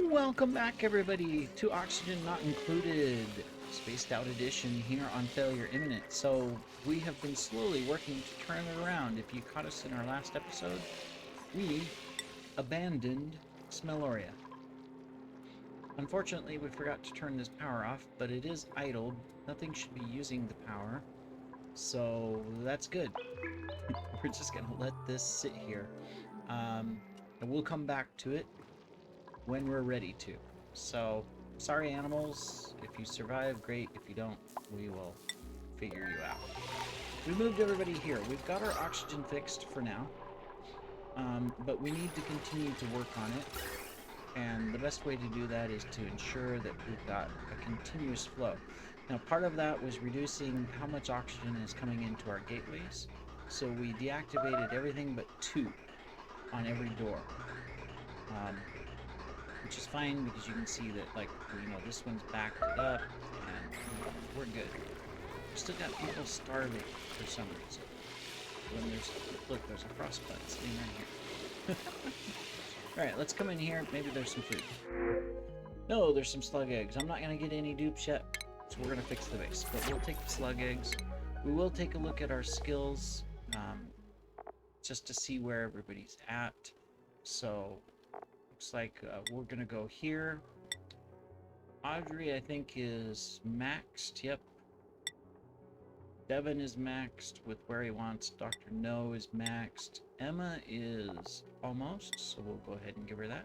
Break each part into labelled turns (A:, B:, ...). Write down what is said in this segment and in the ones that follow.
A: Welcome back, everybody, to Oxygen Not Included, Spaced Out Edition here on Failure Imminent. So, we have been slowly working to turn it around. If you caught us in our last episode, we abandoned Smelloria. Unfortunately, we forgot to turn this power off, but it is idled. Nothing should be using the power, so that's good. We're just going to let this sit here. And we'll come back to it when we're ready to. So, sorry animals. If you survive, great. If you don't, we will figure you out. We moved everybody here. We've got our oxygen fixed for now. But we need to continue to work on it. And the best way to do that is to ensure that we've got a continuous flow. Now, part of that was reducing how much oxygen is coming into our gateways. So we deactivated everything but 2 on every door. Which is fine because you can see that, like, this one's backed up, and we're good. We still got people starving for some reason. When there's a frostbite sitting right here. Alright, let's come in here. Maybe there's some food. No, there's some slug eggs. I'm not going to get any dupes yet, so we're going to fix the base. But we'll take the slug eggs. We will take a look at our skills, just to see where everybody's at. So, looks like we're going to go here. Audrey, I think, is maxed. Yep. Devin is maxed with where he wants. Dr. No is maxed. Emma is almost, so we'll go ahead and give her that.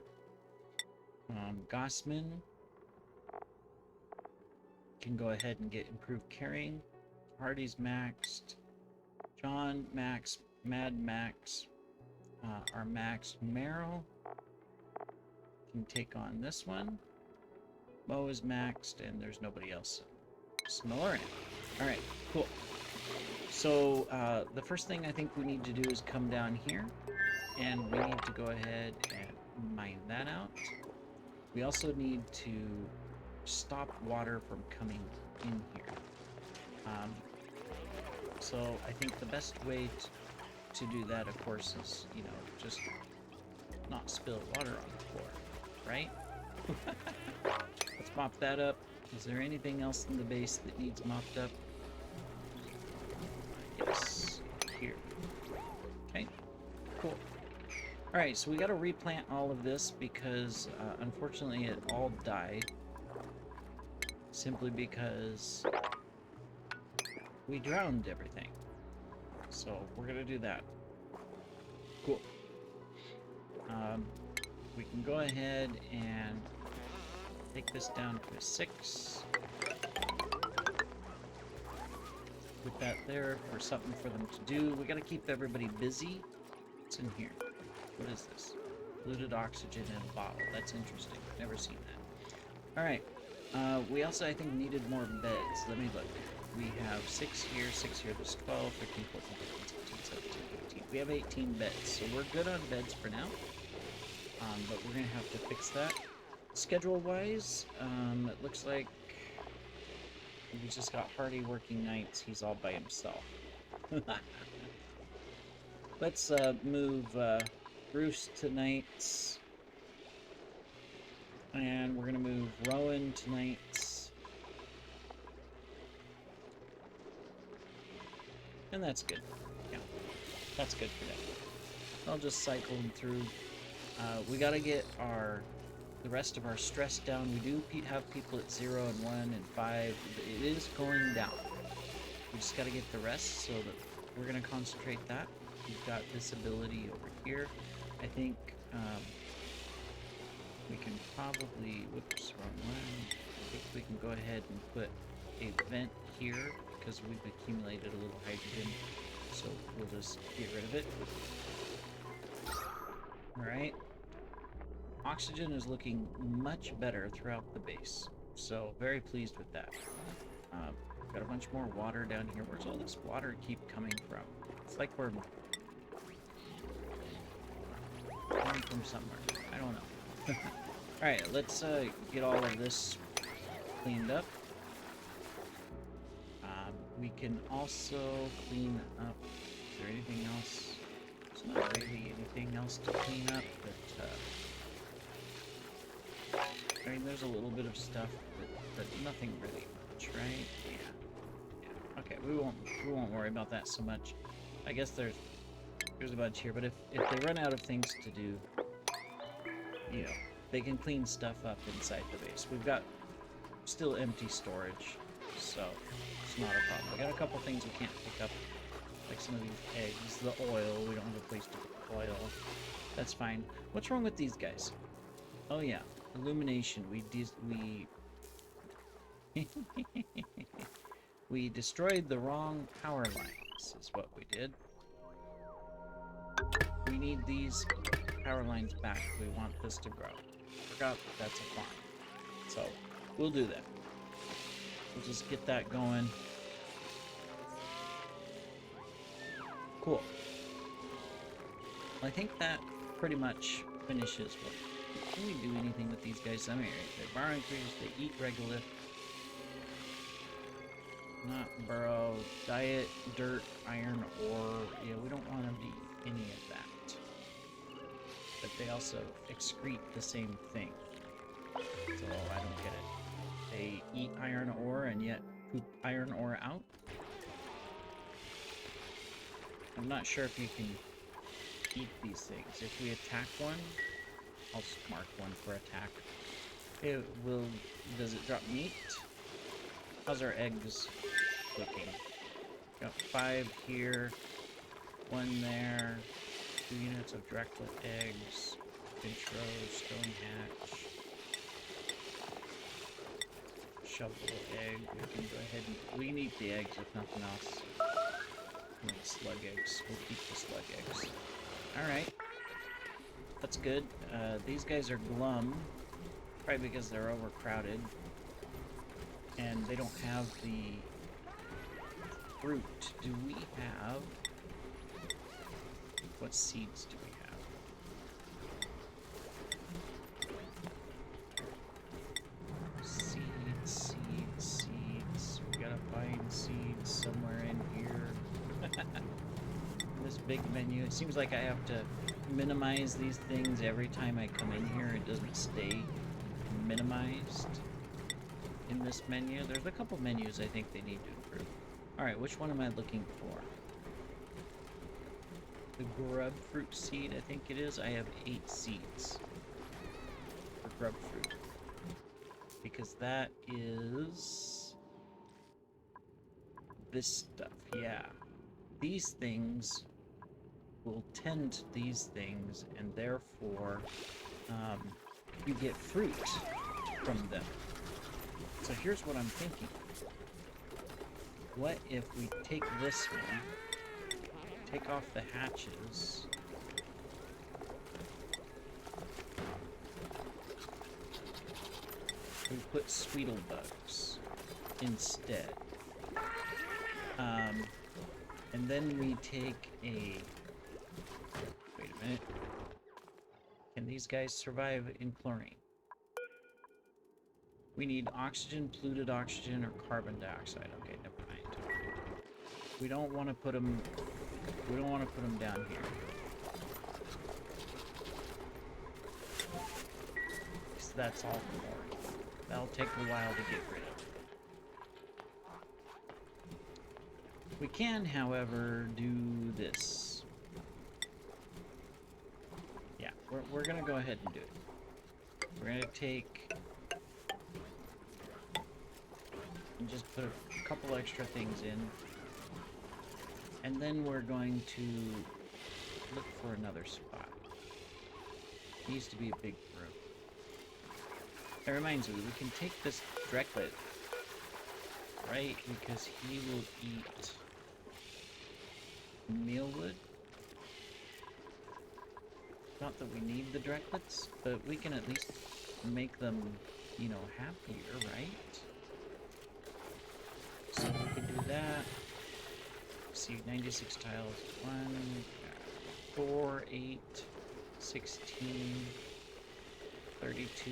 A: Gossman can go ahead and get improved carrying. Hardy's maxed. John max. Mad max are maxed. Meryl can take on this one. Mo is maxed, and there's nobody else. Smelloria. Alright, cool. So, the first thing I think we need to do is come down here, and we need to go ahead and mine that out. We also need to stop water from coming in here. So, I think the best way to do that, of course, is, just not spill water on the floor, right? Let's mop that up. Is there anything else in the base that needs mopped up? Yes, here. Okay, cool. Alright, so we gotta replant all of this because, unfortunately, it all died. Simply because we drowned everything. So, we're gonna do that. Cool. We can go ahead and take this down to a 6. Put that there for something for them to do. We gotta keep everybody busy. What's in here? What is this? Diluted oxygen in a bottle. That's interesting. Never seen that. Alright. We also, I think, needed more beds. Let me look. We have 6 here, 6 here. There's 12, 13, 14, 15, 16, 17, 18. We have 18 beds, so we're good on beds for now. But we're going to have to fix that. Schedule-wise, it looks like we just got Hardy working nights. He's all by himself. Let's move Bruce to nights. And we're going to move Rowan to nights. And that's good. Yeah, that's good for that. I'll just cycle them through. We got to get the rest of our stress down. We do have people at 0 and 1 and 5. It is going down. We just got to get the rest, so that we're going to concentrate that. We've got this ability over here. I think we can probably, whoops, wrong one. I think we can go ahead and put a vent here because we've accumulated a little hydrogen. So we'll just get rid of it. Alright. Oxygen is looking much better throughout the base, so very pleased with that. Got a bunch more water down here. Where's all this water keep coming from? It's like we're coming from somewhere. I don't know. Alright, let's get all of this cleaned up. We can also clean up. Is there anything else? There's not really anything else to clean up, but I mean, there's a little bit of stuff, but nothing really much, right? Yeah. Okay, we won't worry about that so much. I guess there's a bunch here, but if they run out of things to do, you know, they can clean stuff up inside the base. We've got still empty storage, so it's not a problem. We got a couple things we can't pick up, like some of these eggs, the oil. We don't have a place to put oil. That's fine. What's wrong with these guys? Oh yeah, illumination. We destroyed the wrong power lines, is what we did. We need these power lines back if we want this to grow. Forgot that that's a farm. So, we'll do that. We'll just get that going. Cool. I think that pretty much finishes what... Can we do anything with these guys? I mean, they're burrowing creatures, they eat regolith. Not burrow, diet, dirt, iron ore. Yeah, we don't want them to eat any of that. But they also excrete the same thing. So I don't get it. They eat iron ore and yet poop iron ore out? I'm not sure if you can eat these things. If we attack one, I'll just mark one for attack. It will... Does it drop meat? How's our eggs looking? Got 5 here, 1 there, 2 units of Dracula eggs, intro, stone hatch, shovel egg. We can go ahead and... We can eat the eggs if nothing else. We need slug eggs. We'll keep the slug eggs. Alright. That's good. These guys are glum. Probably because they're overcrowded. And they don't have the fruit. Do we have... What seeds do we have? Seeds. We gotta find seeds somewhere in here. This big menu. It seems like I have to minimize these things every time I come in here. It doesn't stay minimized in this menu. There's a couple menus I think they need to improve. Alright, which one am I looking for? The grub fruit seed, I think it is. I have 8 seeds for grub fruit. Because that is... this stuff, yeah. These things will tend to these things, and therefore you get fruit from them. So here's what I'm thinking. What if we take this one, take off the hatches, we put Sweetlebugs instead. And then we take a... Wait a minute. Can these guys survive in chlorine? We need oxygen, polluted oxygen, or carbon dioxide. Okay, never mind. We don't want to put them... We don't want to put them down here. So that's all chlorine. That'll take a while to get rid of. We can, however, do this. Yeah, we're gonna go ahead and do it. We're gonna take and just put a couple extra things in, and then we're going to look for another spot. Needs to be a big room. That reminds me, we can take this Drecklet, right? Because he will eat mealwood. Not that we need the Drecklets, but we can at least make them, you know, happier, right? So we can do that. See, 96 tiles. 1, 4, 8, 16, 32,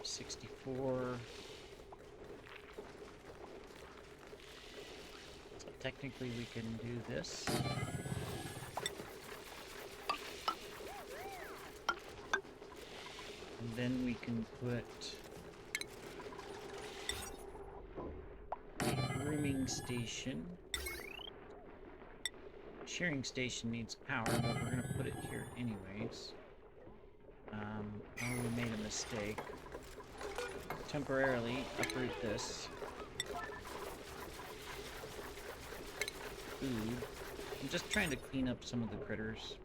A: 64. So technically we can do this. then we can put a grooming station. Shearing station needs power, but we're gonna put it here anyways. Oh, we made a mistake. Temporarily uproot this. Food. I'm just trying to clean up some of the critters.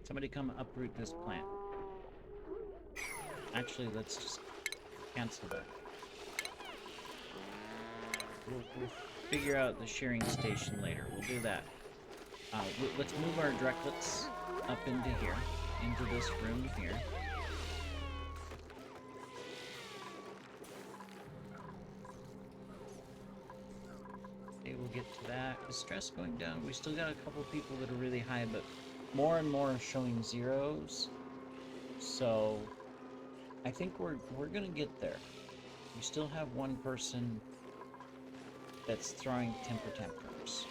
A: Somebody come uproot this plant. Actually, let's just cancel that. We'll figure out the shearing station later. We'll do that. Let's move our Drecklets up into here, into this room here. Okay, we'll get to that. Is stress going down? We still got a couple people that are really high, but more and more are showing zeros. So I think we're gonna get there. We still have one person that's throwing temper tantrums.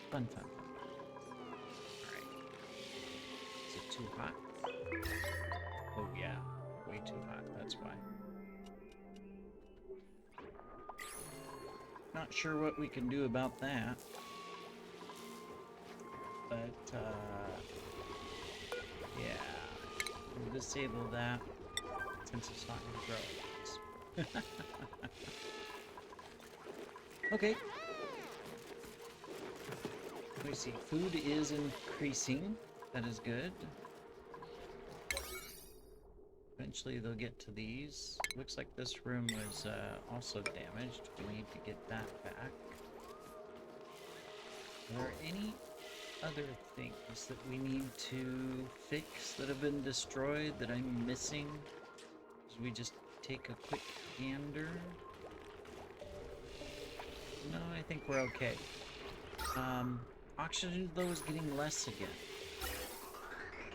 A: Fun. Alright. Is it too hot? Oh yeah, way too hot, that's why. Not sure what we can do about that. But, yeah. We'll disable that since it's not going to grow. Okay. Let me see. Food is increasing. That is good. Eventually they'll get to these. Looks like this room was also damaged. We need to get that back. Are there any other things that we need to fix that have been destroyed that I'm missing? Should we just take a quick gander? No, I think we're okay. Oxygen though is getting less again.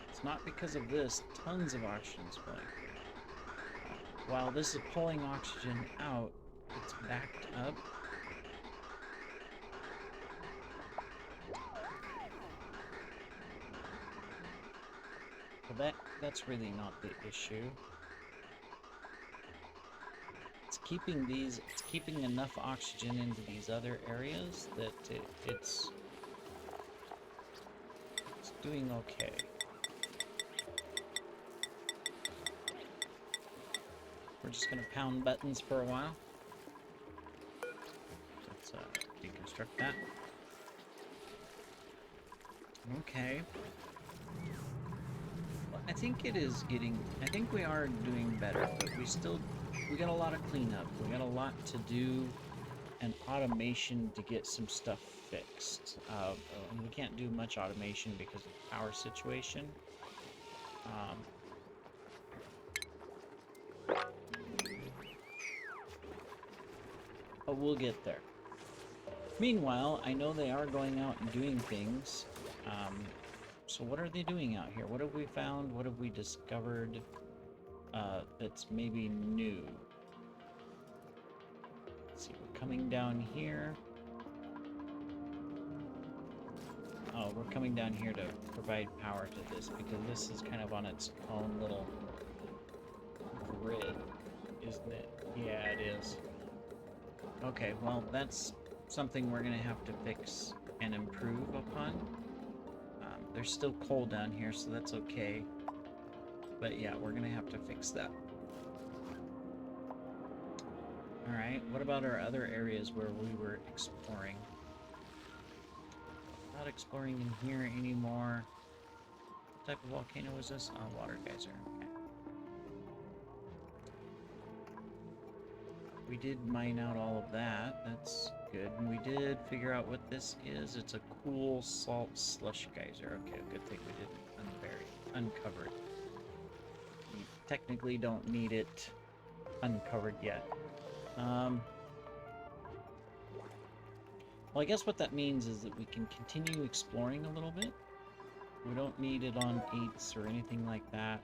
A: It's not because of this. Tons of oxygen's pulling. While this is pulling oxygen out, it's backed up. Well, that's really not the issue. It's keeping enough oxygen into these other areas that it's doing okay. We're just gonna pound buttons for a while. Let's deconstruct that. Okay. Well, I think we are doing better, but we got a lot of cleanup. We got a lot to do, and automation to get some stuff fixed. And we can't do much automation because of the power situation. But we'll get there. Meanwhile, I know they are going out and doing things. So what are they doing out here? What have we found? What have we discovered that's maybe new? Let's see, we're coming down here. Oh, we're coming down here to provide power to this because this is kind of on its own little grid, isn't it? Yeah, it is. Okay, well, that's something we're gonna have to fix and improve upon. There's still coal down here, so that's okay. But yeah, we're gonna have to fix that. Alright, what about our other areas where we were exploring? Not exploring in here anymore. What type of volcano was this? Oh, water geyser. Okay. We did mine out all of that. That's good. And we did figure out what this is. It's a cool salt slush geyser. Okay, good thing we didn't uncover it. We technically don't need it uncovered yet. Well, I guess what that means is that we can continue exploring a little bit. We don't need it on 8s or anything like that.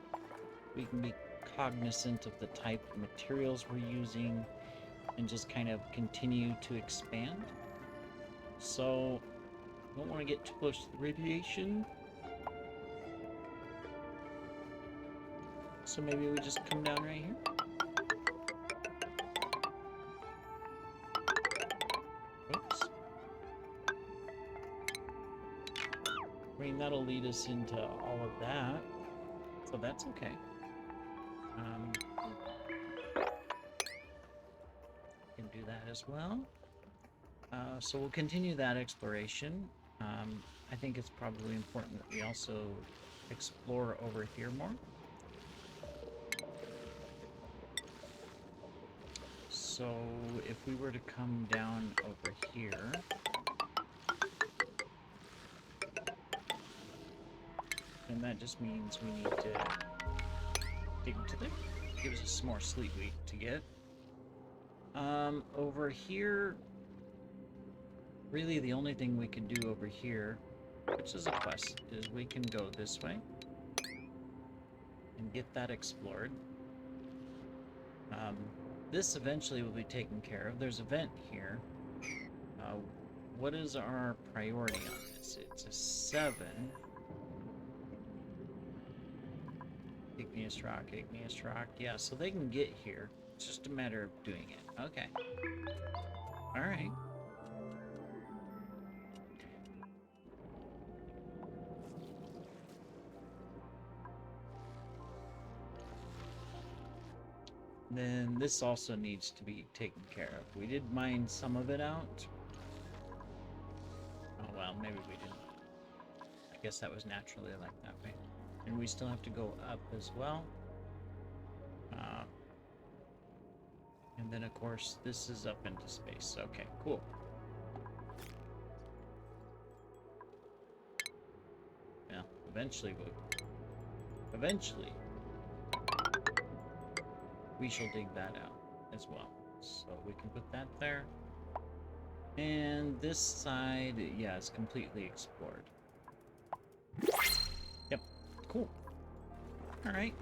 A: We can be cognizant of the type of materials we're using and just kind of continue to expand. So, don't want to get too close to the radiation. So maybe we just come down right here. Oops. I mean, that'll lead us into all of that. So that's okay. Can do that as well. So we'll continue that exploration. I think it's probably important that we also explore over here more. So if we were to come down over here, then that just means we need to dig to there. Gives us some more sleep week to get. Over here, really the only thing we can do over here, which is a quest, is we can go this way and get that explored. This eventually will be taken care of. There's a vent here. What is our priority on this? It's a 7. Igneous rock, igneous rock. Yeah, so they can get here. It's just a matter of doing it. Okay. Alright. Then this also needs to be taken care of. We did mine some of it out. Oh well, maybe we didn't. I guess that was naturally like that way. And we still have to go up as well. And then of course this is up into space. Okay, cool. Yeah, eventually we shall dig that out as well. So we can put that there. And this side, yeah, is completely explored. Yep, cool. Alright.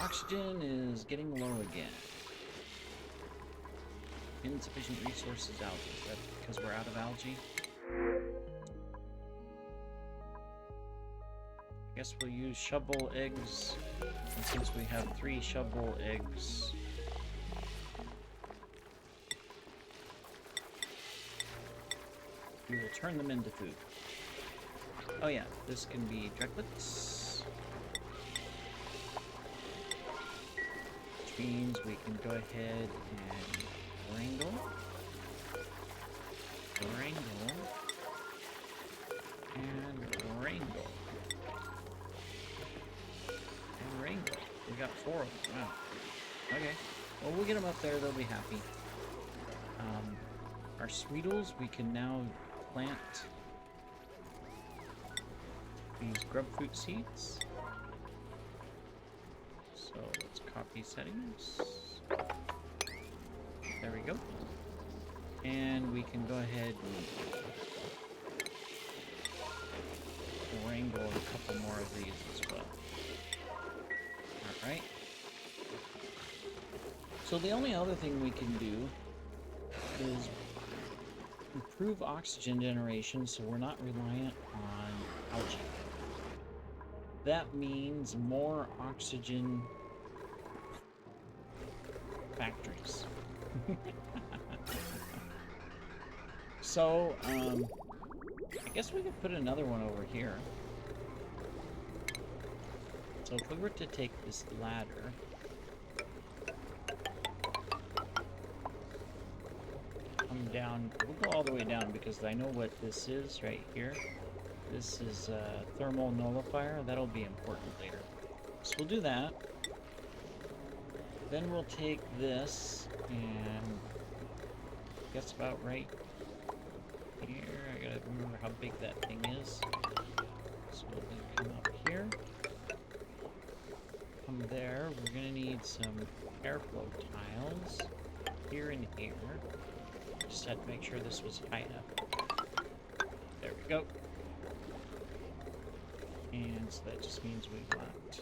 A: Oxygen is getting low again. Insufficient resources algae. Is that because we're out of algae? I guess we'll use shovel eggs. And since we have 3 shovel eggs, we will turn them into food. Oh yeah, this can be Drecklets. Which means we can go ahead and wrangle, and wrangle. We got 4 of them. Wow. Okay. Well, we'll get them up there. They'll be happy. Our Sweetles, we can now plant these grubfruit seeds. So let's copy settings. There we go. And we can go ahead and wrangle a couple more of these as well. Alright. So the only other thing we can do is improve oxygen generation so we're not reliant on algae. That means more oxygen factories. So, I guess we could put another one over here. So if we were to take this ladder, come down, we'll go all the way down because I know what this is right here. This is a thermal nullifier. That'll be important later. So we'll do that. Then we'll take this and I guess about right here. I gotta remember how big that thing is. So we'll then come up here. Come there. We're gonna need some airflow tiles here and here. Just had to make sure this was high enough. There we go. And so that just means we got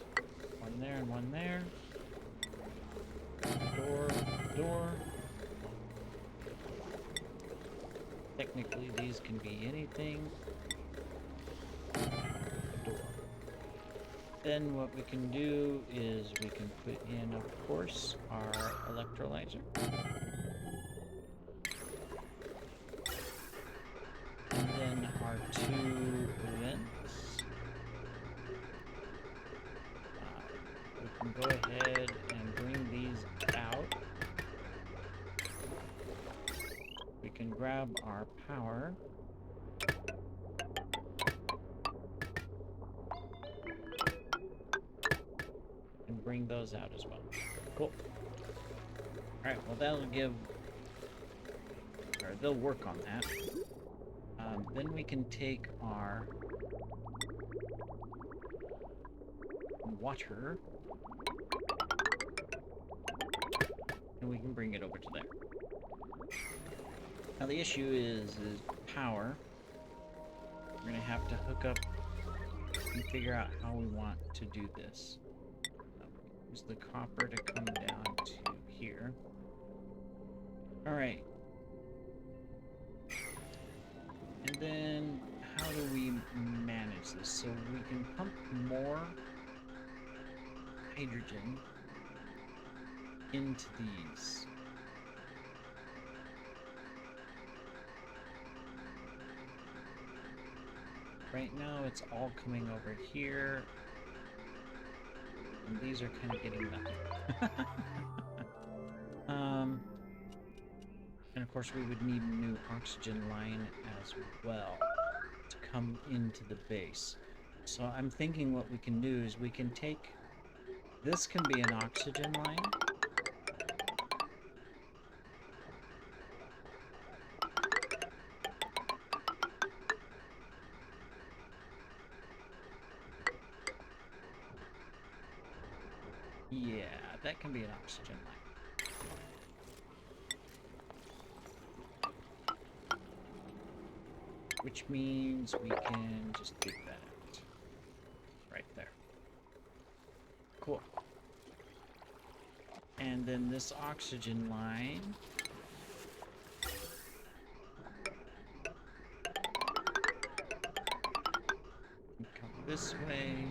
A: one there and one there. Door, door. Technically, these can be anything. Door. Then what we can do is we can put in, of course, our electrolyzer. And then our 2 vents. We can go ahead and bring these out. We can grab our power. And bring those out as well. Cool. Alright, well that'll give... or they'll work on that. Then we can take our water and we can bring it over to there. Now the issue is power. We're gonna have to hook up and figure out how we want to do this. Use the copper to come down to here. Alright. And then how do we manage this? So we can pump more hydrogen into these. Right now it's all coming over here. And these are kind of getting nothing. And of course we would need a new oxygen line as well to come into the base. So I'm thinking what we can do is we can take... this can be an oxygen line. Yeah, that can be an oxygen line. Which means we can just dig that out. Right there. Cool. And then this oxygen line... come this way.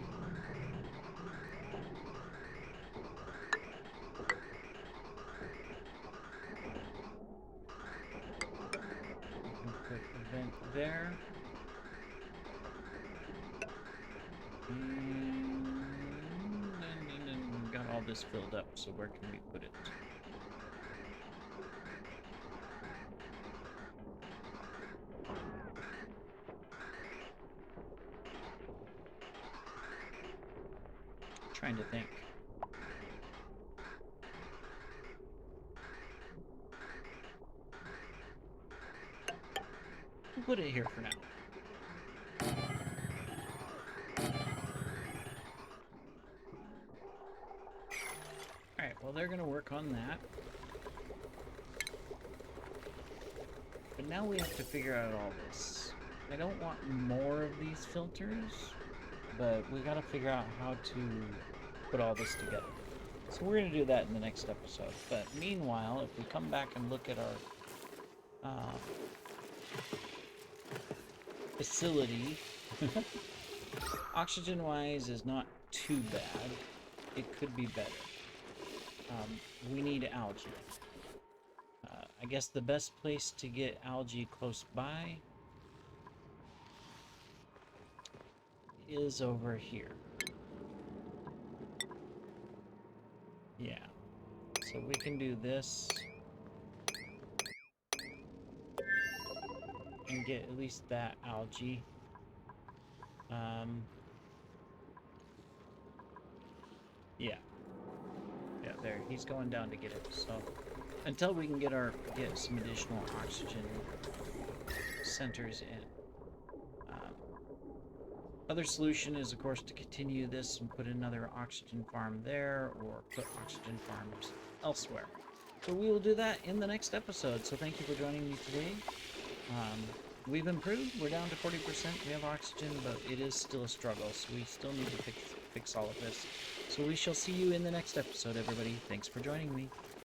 A: There. And we've got all this filled up, so where can we put it? Trying to think. We'll put it here for now. Alright, well they're gonna work on that. But now we have to figure out all this. I don't want more of these filters, but we gotta figure out how to put all this together. So we're gonna do that in the next episode. But meanwhile, if we come back and look at our facility, oxygen-wise is not too bad. It could be better. We need algae. I guess the best place to get algae close by is over here. Yeah. So we can do this and get at least that algae. Yeah. Yeah, there. He's going down to get it. So until we can get some additional oxygen centers in. Other solution is, of course, to continue this and put another oxygen farm there, or put oxygen farms elsewhere. So we will do that in the next episode. So thank you for joining me today. We've improved. We're down to 40%. We have oxygen, but it is still a struggle. So we still need to fix all of this. So we shall see you in the next episode, everybody. Thanks for joining me.